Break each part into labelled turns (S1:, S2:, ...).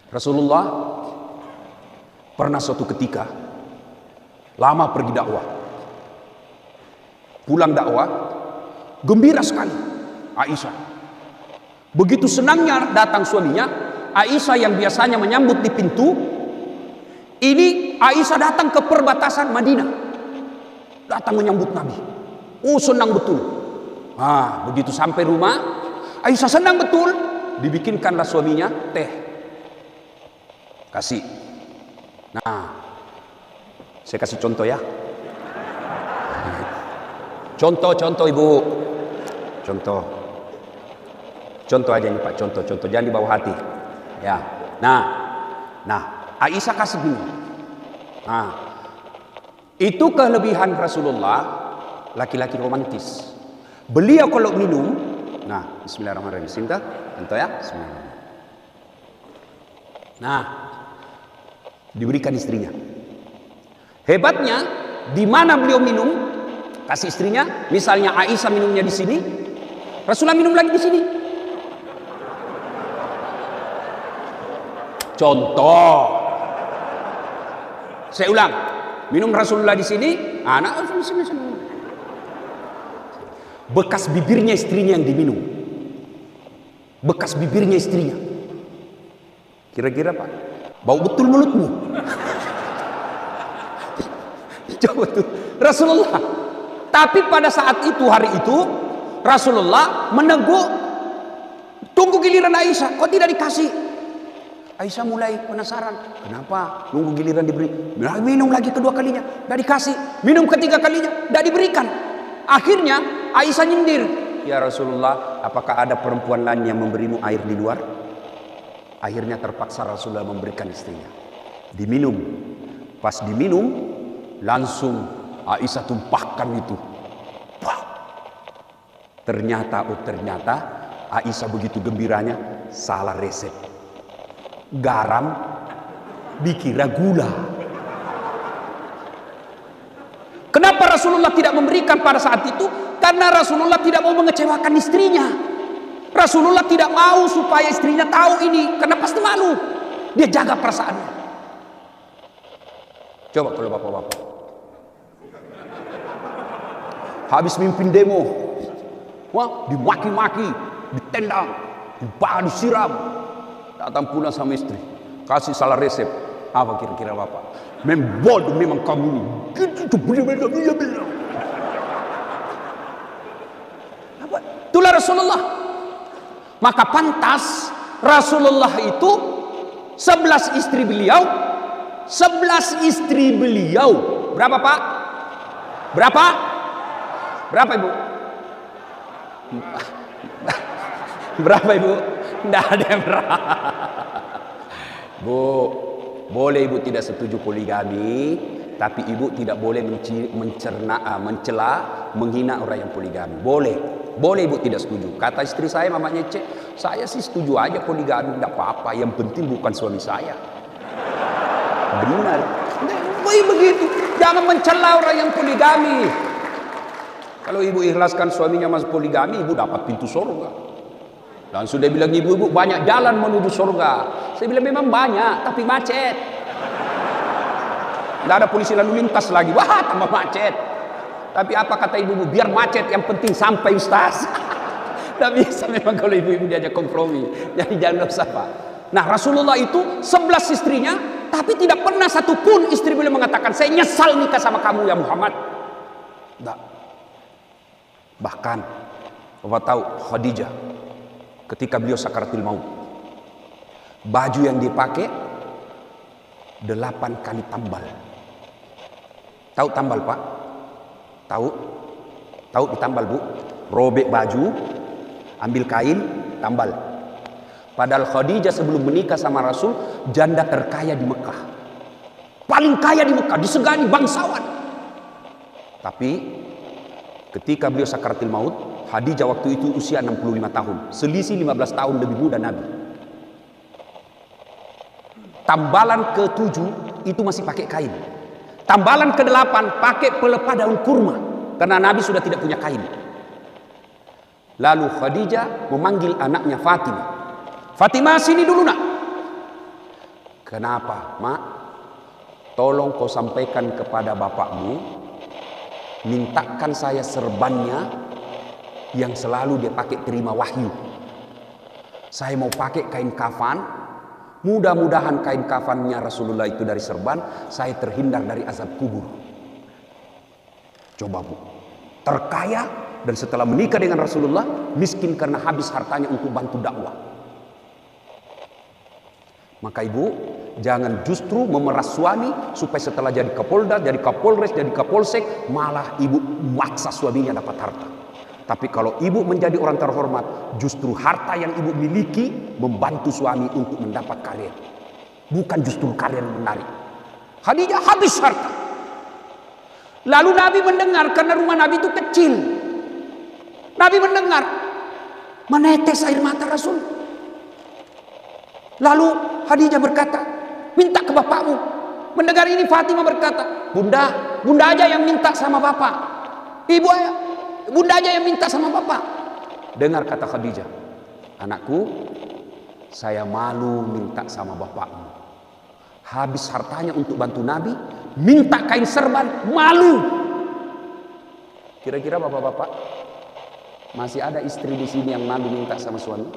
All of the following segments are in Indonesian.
S1: Rasulullah pernah suatu ketika lama pergi dakwah, pulang dakwah, gembira sekali Aisyah. Begitu senangnya datang suaminya, Aisyah yang biasanya menyambut di pintu, ini Aisyah datang ke perbatasan Madinah, datang menyambut Nabi. Oh, senang betul. Begitu sampai rumah, Aisyah senang betul, dibikinkanlah suaminya teh, kasih. Saya kasih contoh ya. Contoh ibu. Contoh aja nih Pak, contoh. Jangan dibawa hati. Ya. Nah, Aisyah kasih minum. Itu kelebihan Rasulullah, laki-laki romantis. Beliau kalau minum, bismillahirrahmanirrahim. Sinta, contoh ya. Bismillahirrahmanirrahim. Diberikan istrinya. Hebatnya, di mana beliau minum, kasih istrinya. Misalnya Aisyah minumnya di sini, Rasulullah minum lagi di sini. Contoh. Saya ulang, minum Rasulullah di sini, anak di sini. Bekas bibirnya istrinya yang diminum. Bekas bibirnya istrinya. Kira-kira Pak, bau betul mulutmu. Coba tuh Rasulullah. Tapi pada saat itu, hari itu, Rasulullah menegur, tunggu giliran Aisyah, kok tidak dikasih? Aisyah mulai penasaran, kenapa nunggu giliran diberi? Minum lagi kedua kalinya, tidak dikasih. Minum ketiga kalinya, tidak diberikan. Akhirnya Aisyah nyindir, ya Rasulullah, apakah ada perempuan lain yang memberimu air di luar? Akhirnya terpaksa Rasulullah memberikan istrinya. Diminum. Pas diminum, langsung Aisyah tumpahkan itu. Ternyata Aisyah begitu gembiranya, salah resep. Garam dikira gula. Kenapa Rasulullah tidak memberikan pada saat itu? Karena Rasulullah tidak mau mengecewakan istrinya. Rasulullah tidak mau supaya istrinya tahu ini, karena pasti malu. Dia jaga perasaannya. Coba kalau bapak-bapak habis mimpin demo, dimaki-maki, ditendang, disiram, datang pulang sama istri, kasih salah resep. Apa kira-kira bapak? Membodoh memang kamu ini. Itulah Rasulullah. Maka pantas Rasulullah itu 11 istri beliau. Berapa Pak? Berapa Ibu? Berapa Ibu? Tidak ada yang berapa. Bu, boleh Ibu tidak setuju poligami, tapi Ibu tidak boleh mencela, menghina orang yang poligami. Boleh Ibu tidak setuju. Kata istri saya, mamanya Cek, saya sih setuju aja poligami, tidak apa-apa. Yang penting bukan suami saya. Benar. Begitu. Jangan mencela orang yang poligami. Kalau Ibu ikhlaskan suaminya masuk poligami, Ibu dapat pintu surga. Dan sudah bilang ibu-ibu banyak jalan menuju surga. Saya bilang memang banyak, tapi macet. Tidak ada polisi lalu lintas lagi. Wah, tambah macet. Tapi apa kata ibu-ibu? Biar macet, yang penting sampai Ustaz. Tidak bisa memang kalau ibu-ibu diajak kompromi. Jadi jangan usah Pak. Nah, Rasulullah itu 11 istrinya, tapi tidak pernah satupun istri beliau mengatakan, saya nyesal nikah sama kamu ya Muhammad. Tidak. Bahkan Bapak tahu Khadijah ketika beliau sakaratul maut, baju yang dipakai 8 kali tambal. Tahu tambal Pak? Tahu ditambal Bu? Robek baju, ambil kain, tambal. Padahal Khadijah sebelum menikah sama Rasul, janda terkaya di Mekah. Paling kaya di Mekah, disegani bangsawan. Tapi ketika beliau sakaratul maut, Khadijah waktu itu usia 65 tahun. Selisih 15 tahun lebih muda Nabi. Tambalan ke-7 itu masih pakai kain. Tambalan ke-8 pakai pelepah daun kurma. Karena Nabi sudah tidak punya kain. Lalu Khadijah memanggil anaknya Fatimah. Fatimah, sini dulu nak. Kenapa, Mak? Tolong kau sampaikan kepada bapakmu, mintakan saya serbannya yang selalu dia pakai terima wahyu. Saya mau pakai kain kafan, mudah-mudahan kain kafannya Rasulullah itu dari serban, saya terhindar dari azab kubur. Coba Bu, terkaya dan setelah menikah dengan Rasulullah, miskin karena habis hartanya untuk bantu dakwah. Maka ibu, jangan justru memeras suami supaya setelah jadi kapolda, jadi kapolres, jadi kapolsek, malah ibu maksa suaminya dapat harta. Tapi kalau ibu menjadi orang terhormat, justru harta yang ibu miliki membantu suami untuk mendapat karir. Bukan justru karir yang menarik. Khadijah habis harta. Lalu Nabi mendengar, karena rumah Nabi itu kecil. Nabi mendengar, menetes air mata Rasul. Lalu Khadijah berkata, minta ke bapakmu. Mendengar ini Fatimah berkata, bunda aja yang minta sama bapak. Ibu ayah, bunda aja yang minta sama bapak. Dengar kata Khadijah, anakku, saya malu minta sama bapakmu. Habis hartanya untuk bantu Nabi, minta kain serban, malu. Kira-kira bapak-bapak, masih ada istri di sini yang malu minta sama suami?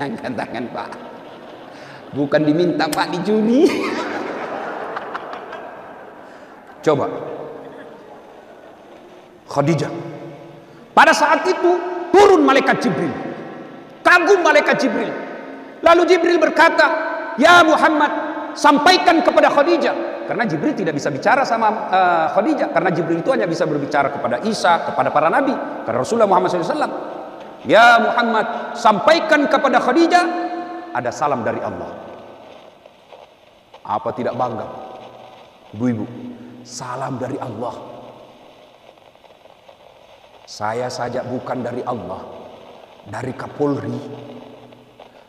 S1: Angkat tangan Pak. Bukan diminta Pak, dicuri. Coba Khadijah, pada saat itu turun malaikat Jibril. Kagum malaikat Jibril. Lalu Jibril berkata, ya Muhammad, sampaikan kepada Khadijah. Karena Jibril tidak bisa bicara sama Khadijah, karena Jibril itu hanya bisa berbicara kepada Isa, kepada para nabi, karena Rasulullah Muhammad SAW. Ya Muhammad, sampaikan kepada Khadijah, ada salam dari Allah. Apa tidak bangga ibu-ibu? Salam dari Allah. Saya saja bukan dari Allah, dari Kapolri,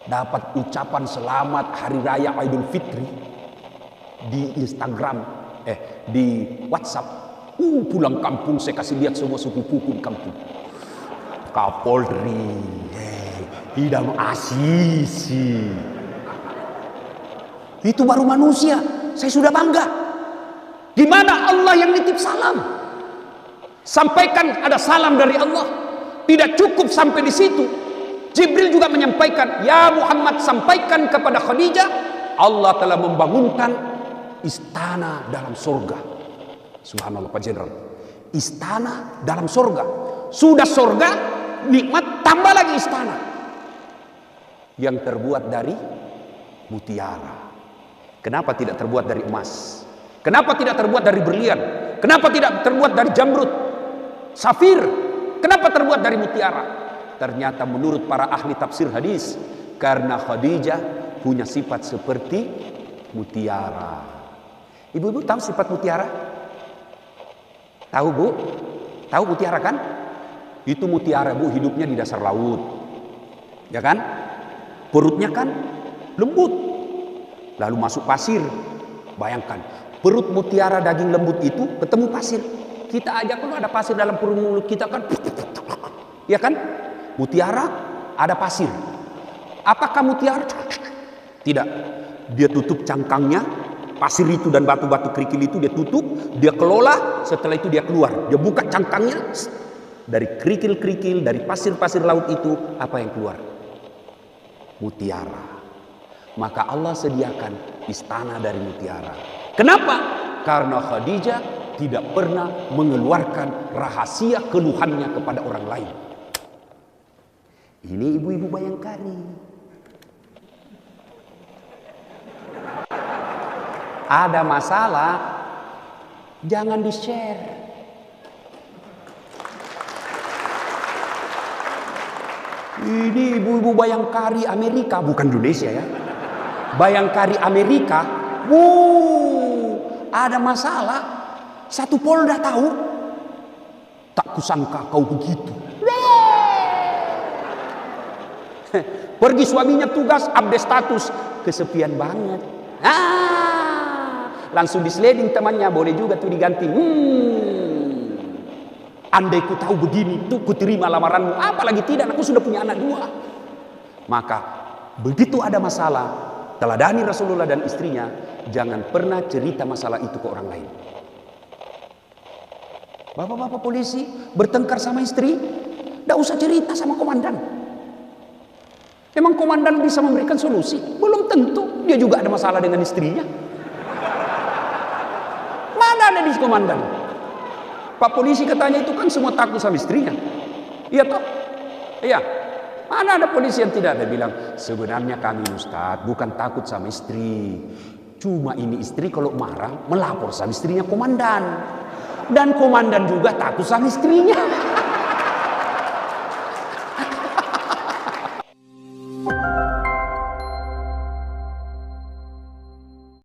S1: dapat ucapan selamat hari raya Idul Fitri di Instagram, di WhatsApp. Pulang kampung saya kasih lihat semua sepupuku di kampung. Kapolri, Idam Asisi. Itu baru manusia, saya sudah bangga. Di mana Allah yang nitip salam? Sampaikan ada salam dari Allah. Tidak cukup sampai di situ. Jibril juga menyampaikan, ya Muhammad, sampaikan kepada Khadijah, Allah telah membangunkan istana dalam surga. Subhanallah Pak Jenderal. Istana dalam surga. Sudah surga, nikmat, tambah lagi istana yang terbuat dari mutiara. Kenapa tidak terbuat dari emas? Kenapa tidak terbuat dari berlian? Kenapa tidak terbuat dari jamrud, safir? Kenapa terbuat dari mutiara? Ternyata menurut para ahli tafsir hadis, karena Khadijah punya sifat seperti mutiara. Ibu-ibu tahu sifat mutiara? Tahu Bu? Tahu mutiara kan? Itu mutiara Bu, hidupnya di dasar laut. Ya kan? Perutnya kan lembut. Lalu masuk pasir. Bayangkan, perut mutiara daging lembut itu ketemu pasir. Kita aja kalau ada pasir dalam perut mulut kita kan, ya kan? Mutiara ada pasir. Apakah mutiara? Tidak. Dia tutup cangkangnya, pasir itu dan batu-batu kerikil itu dia tutup, dia kelola, setelah itu dia keluar. Dia buka cangkangnya, dari kerikil-kerikil, dari pasir-pasir laut itu, apa yang keluar? Mutiara. Maka Allah sediakan istana dari mutiara. Kenapa? Karena Khadijah tidak pernah mengeluarkan rahasia keluhannya kepada orang lain. Ini ibu-ibu Bayangkari. Ada masalah, jangan di-share. Ini ibu-ibu Bayangkari Amerika, bukan Indonesia ya. Bayangkari Amerika, ada masalah. Satu Polda tahu, tak kusangka kau begitu. Pergi suaminya tugas, update status, kesepian banget. Langsung di-sliding temannya, boleh juga tuh diganti. Andai ku tahu begini, tuh ku terima lamaranmu. Apalagi tidak, aku sudah punya anak 2. Maka begitu ada masalah, teladani Rasulullah dan istrinya, jangan pernah cerita masalah itu ke orang lain. Bapak-bapak polisi bertengkar sama istri, tidak usah cerita sama komandan. Emang komandan bisa memberikan solusi? Belum tentu, dia juga ada masalah dengan istrinya. Mana ada di komandan? Pak polisi katanya itu kan semua takut sama istrinya. Iya toh? Iya. Mana ada polisi yang tidak ada bilang, sebenarnya kami Ustaz bukan takut sama istri. Cuma ini istri kalau marah melapor sama istrinya komandan. Dan komandan juga takut sama istrinya.